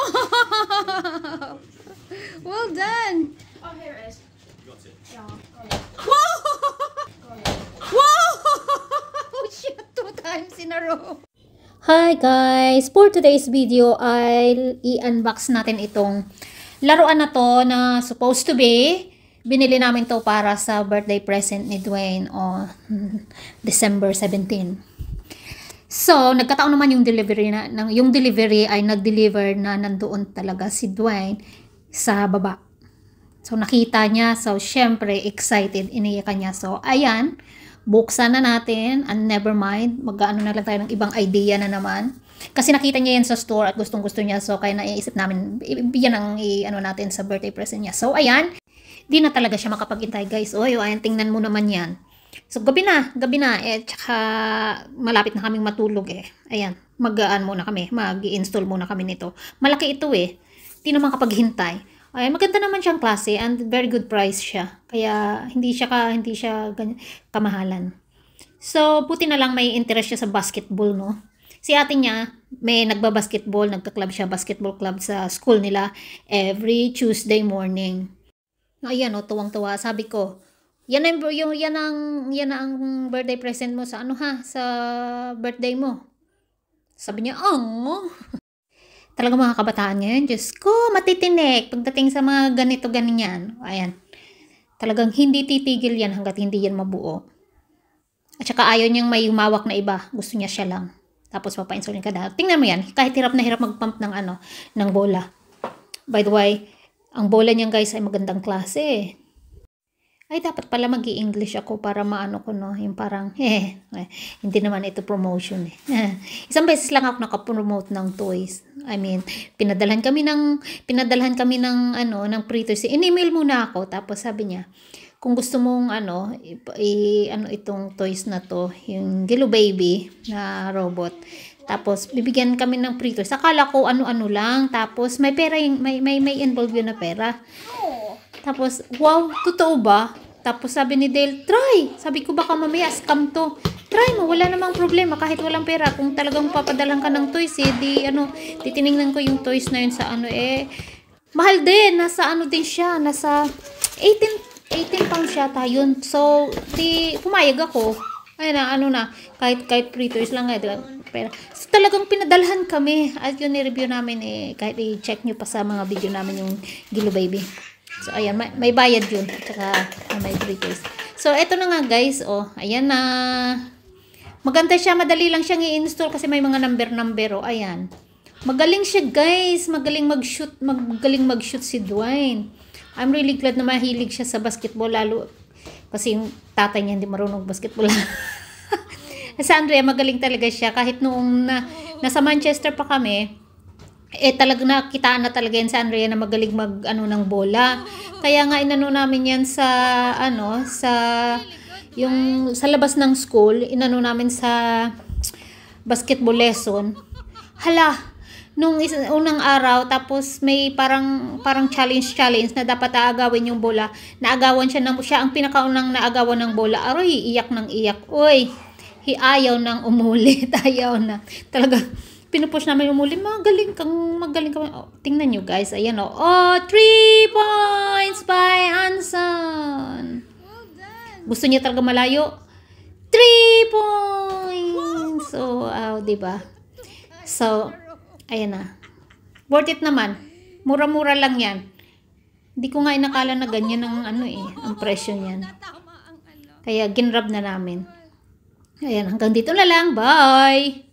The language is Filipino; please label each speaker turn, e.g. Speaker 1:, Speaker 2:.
Speaker 1: Wow! Well done.
Speaker 2: Oh, here it is.
Speaker 3: You got it.
Speaker 2: Yeah, got it.
Speaker 1: Wow!
Speaker 2: Got it.
Speaker 1: Wow! Shit, 2 times in a row. Hi guys! For today's video, I'll i-unbox natin itong laruan na to na supposed to be. Binili namin to para sa birthday present ni Dwayne on December 17. So, nagkataon naman yung delivery ay nag-deliver na nandoon talaga si Dwayne sa baba. So, nakita niya. So, syempre, excited. Iniyakan niya. So, ayan. Buksan na natin. And never mind. Mag-ano na lang tayo ng ibang idea na naman. Kasi nakita niya yan sa store at gustong-gusto niya. So, kaya naiisip namin, yan ang ano natin sa birthday present niya. So, ayan. Di na talaga siya makapag-intay, guys. Oy, ayan, tingnan mo naman yan. So, gabi na. Eh, tsaka, malapit na kaming matulog eh. Ayan, mag-aan muna kami. Mag-i-install muna kami nito. Malaki ito eh. Di naman kapaghintay. Ay, maganda naman siyang klase and very good price siya. Kaya hindi siya kamahalan. So, buti na lang may interest siya sa basketball, no? Si ate niya, may nagba-basketball, nagka-club siya, basketball club sa school nila every Tuesday morning. Ayan, oh, tuwang-tuwa. Sabi ko, yan ang birthday present mo sa sa birthday mo. Sabi niya, oh. Talaga mga kabataan ngayon, Diyos ko, matitinik pagdating sa mga ganito-ganyan. Ayan. Talagang hindi titigil yan hanggat hindi yan mabuo. At saka ayaw niyang may humawak na iba. Gusto niya siya lang. Tapos papainsulin ka na. Tingnan mo yan. Kahit hirap na hirap mag-pump ng ng bola. By the way, ang bola niyan guys ay magandang klase. Ay, dapat pala mag-i-English ako para maano ko, no? Yung parang, hindi naman ito promotion eh. Isang beses lang ako nakapromote ng toys. I mean, pinadalhan kami ng ng pre-toys. In-email muna ako, tapos sabi niya, kung gusto mong itong toys na to, yung Gillo Baby na robot. Tapos, bibigyan kami ng pre-toys. Akala ko ano-ano lang, tapos may pera, may involved yun na pera. Tapos, wow, totoo ba? Tapos sabi ni Dale, try! Sabi ko baka mamaya scam to. Try mo, wala namang problema kahit walang pera. Kung talagang papadalan ka ng toys, titiningnan ko yung toys na yun sa mahal din. Nasa din siya, nasa 18 pounds siya yun. So, pumayag ako. Ayun na, kahit free toys lang pera. So, talagang pinadalhan kami. At yun, i-review namin kahit i-check nyo pa sa mga video namin yung Gillo Baby. So, ayan, may bayad yun. Tsaka, may free toys. So, eto na nga guys. Oh, ayan na. Maganda siya. Madali lang siyang i-install kasi may mga number. Oh, ayan. Magaling siya guys. Magaling mag-shoot si Dwayne. I'm really glad na mahilig siya sa basketball. Lalo, kasi yung tatay niya hindi marunong basketball. Sa Andrea, magaling talaga siya. Kahit noong nasa Manchester pa kami, talagang nakitaan na talaga yan sa Andrea na magaling ng bola. Kaya nga inano namin yan sa sa labas ng school, namin sa basketball lesson. Hala, nung unang araw, tapos may parang challenge na dapat aagawin yung bola. Naagawan siya ang pinakaunang naagawan ng bola. Aroy, iyak ng iyak. Uy, ayaw nang umulit. Ayaw na. Talaga, pinupush namin umuli. Magaling kang. Oh, tingnan nyo guys. Ayan o. Oh, 3 points by Anson. Gusto niya talaga malayo. 3 points. So, diba? So, ayan na. Worth it naman. Mura-mura lang yan. Hindi ko nga inakala na ganyan ang presyo niyan. Kaya ginrab na namin. Ayan, hanggang dito na lang. Bye!